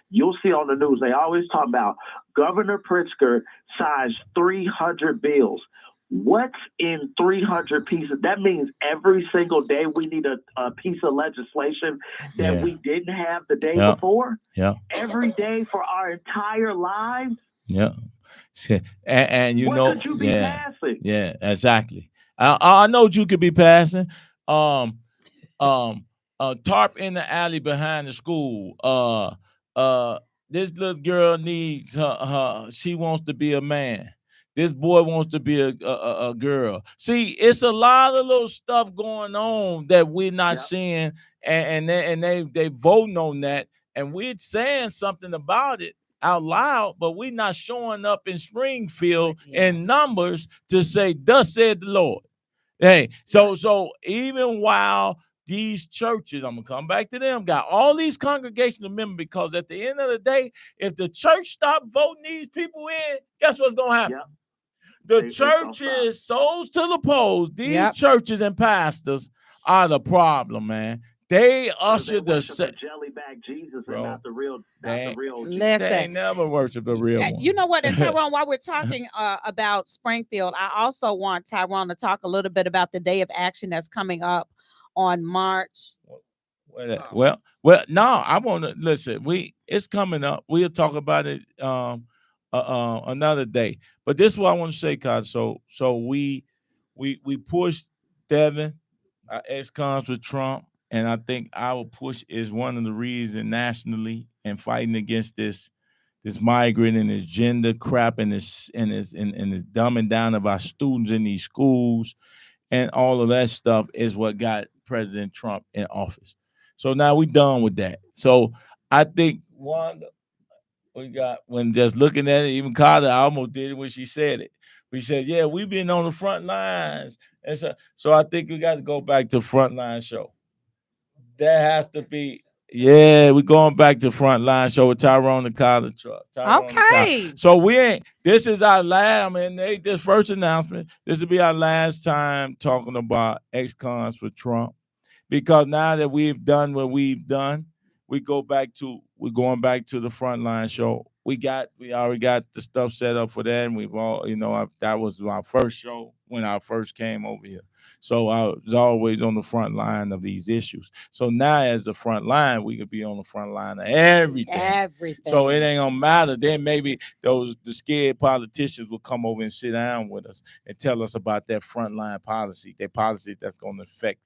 Speaker 4: you'll see on the news, they always talk about Governor Pritzker signs 300 bills. What's in 300 pieces? That means every single day we need a piece of legislation that we didn't have the day before. Yeah. Every day for our entire lives.
Speaker 2: Yeah. And you know,
Speaker 4: could you be passing?
Speaker 2: Yeah, exactly. I know what you could be passing. Tarp in the alley behind the school. This little girl needs her. She wants to be a man. This boy wants to be a girl. See, it's a lot of little stuff going on that we're not seeing, and they voting on that, and we're saying something about it out loud, but we're not showing up in Springfield in numbers to say, "Thus said the Lord." Hey, so even while these churches, I'm gonna come back to them, got all these congregational members, because at the end of the day, if the church stop voting these people in, guess what's gonna happen? Yep. The churches, souls to the polls, these churches and pastors are the problem, man. They usher the
Speaker 4: jellyback Jesus, and not the real.
Speaker 3: Listen,
Speaker 2: they never worship the real one.
Speaker 3: You know what? And Tyrone, while we're talking about Springfield, I also want Tyrone to talk a little bit about the Day of Action that's coming up on March
Speaker 2: Well, no, I want to listen. It's coming up. We'll talk about it another day. But this is what I want to say, cause so we pushed Devin, ex-cons with Trump, and I think our push is one of the reasons nationally and fighting against this migrant and this gender crap and this dumbing down of our students in these schools and all of that stuff is what got President Trump in office. So now we done with that. So I think one we got when just looking at it, even Carter almost did it when she said it. We said, yeah, we've been on the front lines. And so I think we got to go back to frontline show. That has to be, yeah, we're going back to frontline show with Tyrone and Carter truck.
Speaker 3: Okay.
Speaker 2: So this is our last, this first announcement. This will be our last time talking about ex-cons for Trump. Because now that we've done what we've done, we're going back to the frontline show. We already got the stuff set up for that, and we've all, that was our first show when I first came over here. So I was always on the front line of these issues. So now as the front line, we could be on the front line of everything. So it ain't gonna matter. Then maybe the scared politicians will come over and sit down with us and tell us about their frontline policy, their policies that's gonna affect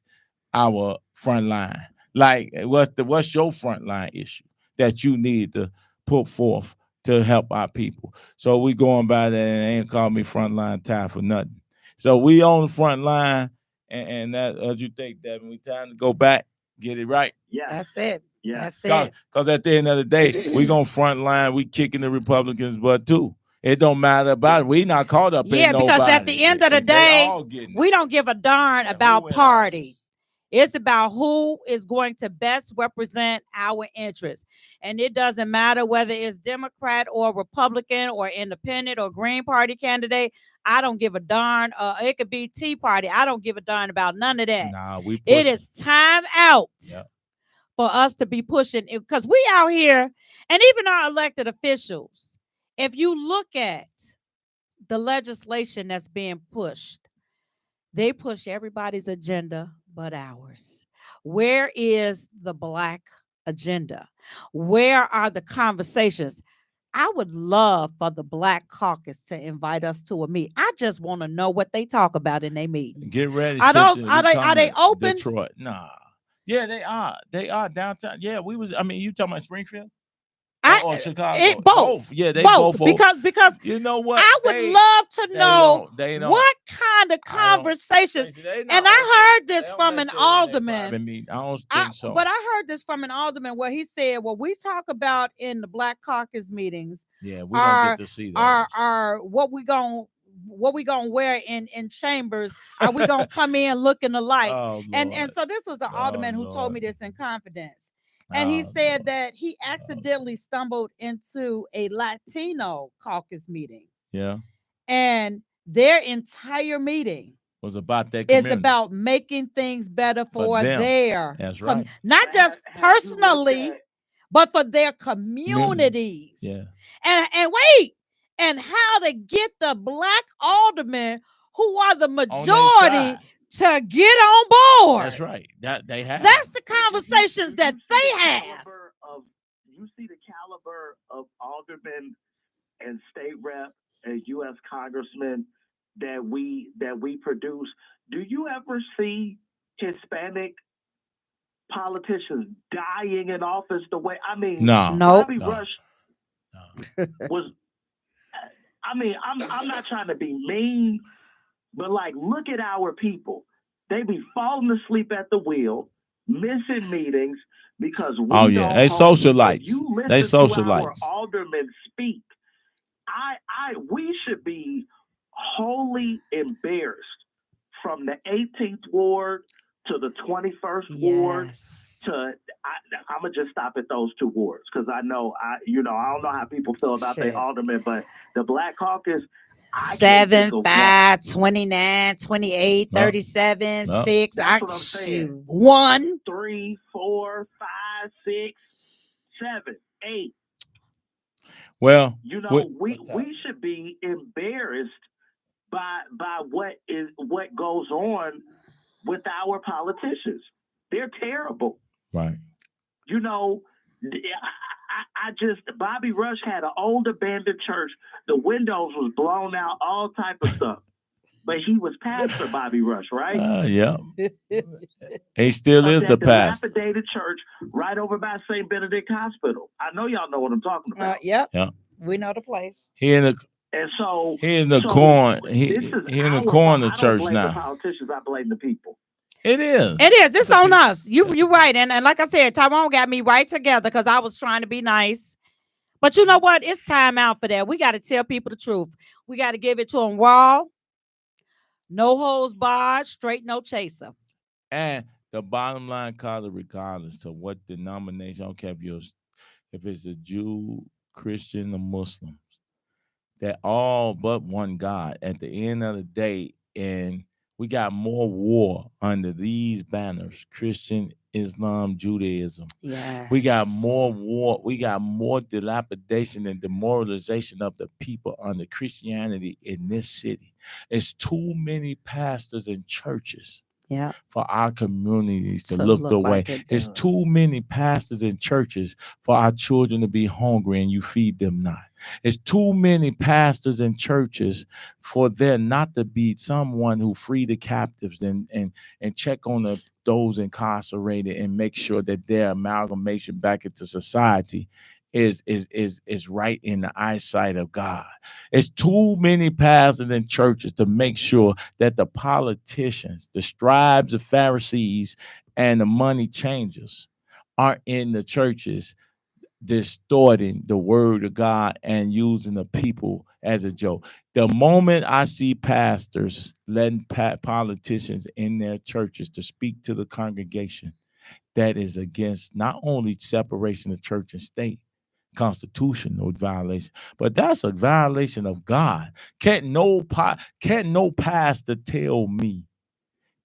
Speaker 2: our front line. Like what's your frontline issue that you need to put forth to help our people? So we going by that and they ain't call me frontline time for nothing. So we on the front line and that as you think, Devin, we time to go back, get it right.
Speaker 4: Yeah.
Speaker 3: That's it.
Speaker 4: Yeah.
Speaker 3: That's it.
Speaker 2: Because at the end of the day, we gonna front line, we kicking the Republicans butt too. It don't matter about it. We not caught up in nobody.
Speaker 3: Because at the end of the day, we don't give a darn about party. It's about who is going to best represent our interests. And it doesn't matter whether it's Democrat or Republican or independent or Green Party candidate. I don't give a darn. It could be Tea Party. I don't give a darn about none of that. It is time out for us to be pushing it because we out here and even our elected officials. If you look at the legislation that's being pushed, they push everybody's agenda but ours. Where is the Black agenda? Where are the conversations? I would love for the Black Caucus to invite us to a meet. I just want to know what they talk about in their meetings.
Speaker 2: Get ready.
Speaker 3: Are they open?
Speaker 2: Detroit? Nah. Yeah, they are. They are downtown. Yeah, you talking about Springfield? Or Chicago?
Speaker 3: Both.
Speaker 2: Yeah, they both.
Speaker 3: Because
Speaker 2: you know what?
Speaker 3: I would love to know what kind of conversations. And I heard this from an alderman.
Speaker 2: I don't think so.
Speaker 3: But I heard this from an alderman where he said, "What we talk about in the Black Caucus meetings,
Speaker 2: yeah, we don't get to see that.
Speaker 3: Are what we gonna wear in chambers? Are we gonna come in looking alike?" And so this was an alderman who told me this in confidence. And he said that he accidentally stumbled into a Latino caucus meeting.
Speaker 2: Yeah.
Speaker 3: And their entire meeting
Speaker 2: was about that community.
Speaker 3: It's about making things better for their
Speaker 2: That's right.
Speaker 3: Not just personally, but for their communities.
Speaker 2: Yeah.
Speaker 3: And wait, and how to get the Black aldermen who are the majority to get on board.
Speaker 2: That's right. They have.
Speaker 3: That's the conversations that they have.
Speaker 4: You see the caliber of aldermen and state rep and U.S. congressmen that we produce. Do you ever see Hispanic politicians dying in office the way? Bobby Rush was. I'm not trying to be mean. But look at our people. They be falling asleep at the wheel, missing meetings because we
Speaker 2: they socialites. They socialites.
Speaker 4: To our aldermen speak. We should be wholly embarrassed from the 18th ward to the 21st ward. I'm gonna just stop at those two wards because I know I don't know how people feel about their aldermen, but the Black Caucus.
Speaker 3: 7, 5, 29, 28, 37, 6. I shoot 1,
Speaker 4: 3, 4, 5, 6, 7, 8.
Speaker 2: Well,
Speaker 4: we should be embarrassed by what goes on with our politicians. They're terrible.
Speaker 2: Right.
Speaker 4: You know, Bobby Rush had an old abandoned church. The windows was blown out, all type of stuff. But he was Pastor Bobby Rush, right?
Speaker 2: Yeah. He still is the pastor.
Speaker 4: Dilapidated church right over by St. Benedict Hospital. I know y'all know what I'm talking about.
Speaker 3: Yep. Yeah. We know the place.
Speaker 2: He in the corner. He in the corner church now.
Speaker 4: I don't blame the politicians. I blame the people.
Speaker 2: It is.
Speaker 3: It's on us. You right. And like I said, Tyrone got me right together because I was trying to be nice. But you know what? It's time out for that. We got to tell people the truth. We got to give it to them raw. No holds barred, straight no chaser.
Speaker 2: And the bottom line, Carter, regardless to what denomination, I don't care if it's a Jew, Christian, or Muslims, they're all but one God at the end of the day. And we got more war under these banners, Christian, Islam, Judaism.
Speaker 3: Yes.
Speaker 2: We got more war. We got more dilapidation and demoralization of the people under Christianity in this city. It's too many pastors and churches for our communities to look the way. It's too many pastors and churches for our children to be hungry and you feed them not. It's too many pastors and churches for there not to be someone who free the captives and check on those incarcerated and make sure that their amalgamation back into society is right in the eyesight of God. It's too many pastors and churches to make sure that the politicians, the scribes, the Pharisees, and the money changers aren't in the churches distorting the word of God and using the people as a joke. The moment I see pastors letting politicians in their churches to speak to the congregation, that is against not only separation of church and state, constitutional violation, but that's a violation of God. Can't no pastor tell me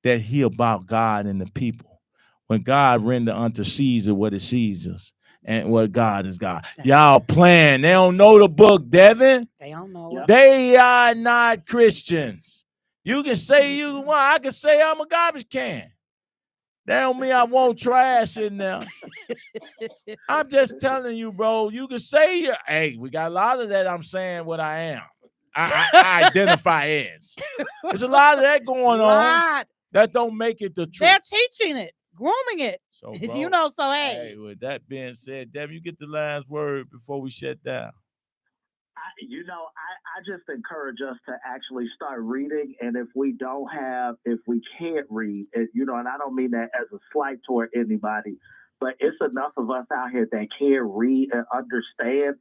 Speaker 2: that he about God and the people when God render unto Caesar what is Caesar's and what God is God. Y'all playing. They don't know the book, Devin.
Speaker 3: They don't know it.
Speaker 2: They are not Christians. You can say I can say I'm a garbage can. That don't mean I won't trash in there. I'm just telling you, bro. You can say, hey, we got a lot of that. I'm saying what I am. I identify as. There's a lot of that going on. That don't make it the truth.
Speaker 3: They're teaching it, grooming it.
Speaker 2: So,
Speaker 3: bro,
Speaker 2: hey, with that being said, Debbie, you get the last word before we shut down.
Speaker 4: I just encourage us to actually start reading. And if we can't read, and I don't mean that as a slight toward anybody, but it's enough of us out here that can't read and understand.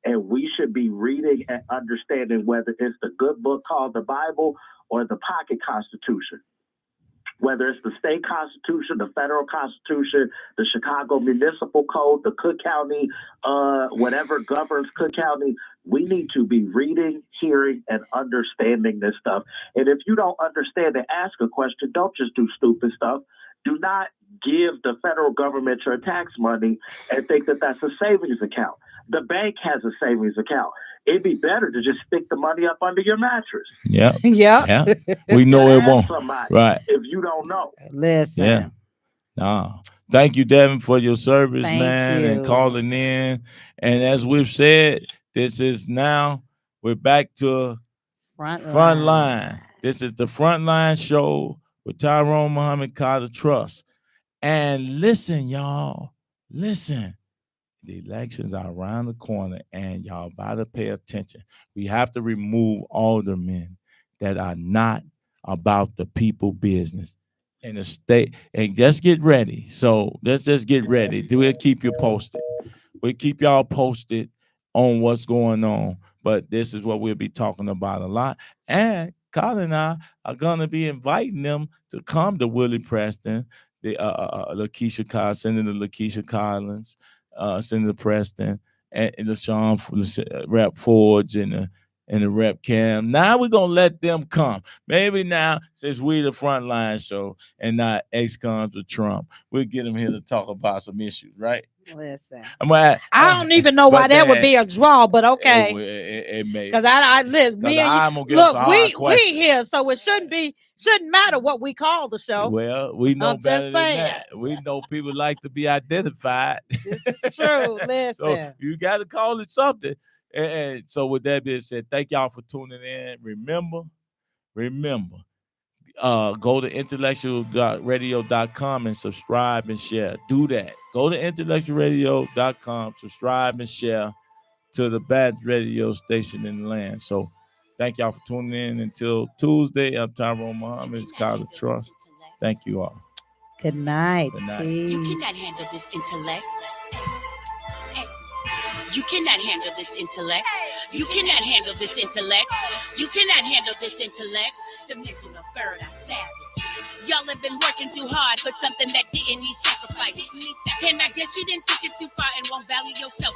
Speaker 4: And we should be reading and understanding whether it's the good book called the Bible or the pocket constitution. Whether it's the state constitution, the federal constitution, the Chicago municipal code, the Cook County, whatever governs Cook County, we need to be reading, hearing, and understanding this stuff. And if you don't understand and ask a question, don't just do stupid stuff. Do not give the federal government your tax money and think that that's a savings account. The bank has a savings account. It'd be better to just stick the money up under your mattress.
Speaker 2: Yeah. Yeah. We know it won't. Right.
Speaker 4: If you don't know.
Speaker 3: Listen.
Speaker 2: Yeah. No. Thank you, Devin, for your service, man, and calling in. And as we've said, this is now, we're back to front line. This is the Frontline Show with Tyrone Muhammad Carter Trust. And listen, y'all. Listen. The elections are around the corner, and y'all better pay attention. We have to remove aldermen that are not about the people business in the state. And just get ready. So let's just get ready. We'll keep you posted. We'll keep y'all posted on what's going on. But this is what we'll be talking about a lot. And Colin and I are going to be inviting them to come to Willie Preston, the Lakeisha Collins, Senator Lakeisha Collins, Senator Preston, and the Sean Rep Forge and the Rep Cam. Now we're gonna let them come. Maybe now, since we the Frontline Show and not ExCons with Trump, we'll get them here to talk about some issues, right?
Speaker 3: Listen.
Speaker 2: I
Speaker 3: don't even know why that would be a draw, but okay.
Speaker 2: It may.
Speaker 3: Because I listen, me and you, look, we here, so it shouldn't matter what we call the show.
Speaker 2: Well, we know better than that. We know people like to be identified.
Speaker 3: This is true. Listen.
Speaker 2: So you got to call it something. And so with that being said, thank y'all for tuning in. Remember, go to IntellectualRadio.com and subscribe and share. Do that. Go to IntellectualRadio.com, subscribe and share to the best radio station in the land. So thank y'all for tuning in. Until Tuesday, I'm Tyrone Muhammad. It's Kyle of Trust. Thank you all.
Speaker 3: Good night.
Speaker 2: Good night.
Speaker 1: You cannot handle this intellect. Hey. You cannot handle this intellect. You cannot handle this intellect. You cannot handle this intellect. To mention a third, I savage. Y'all have been working too hard for something that didn't need sacrifice. And I guess you didn't take it too far and won't value yourself.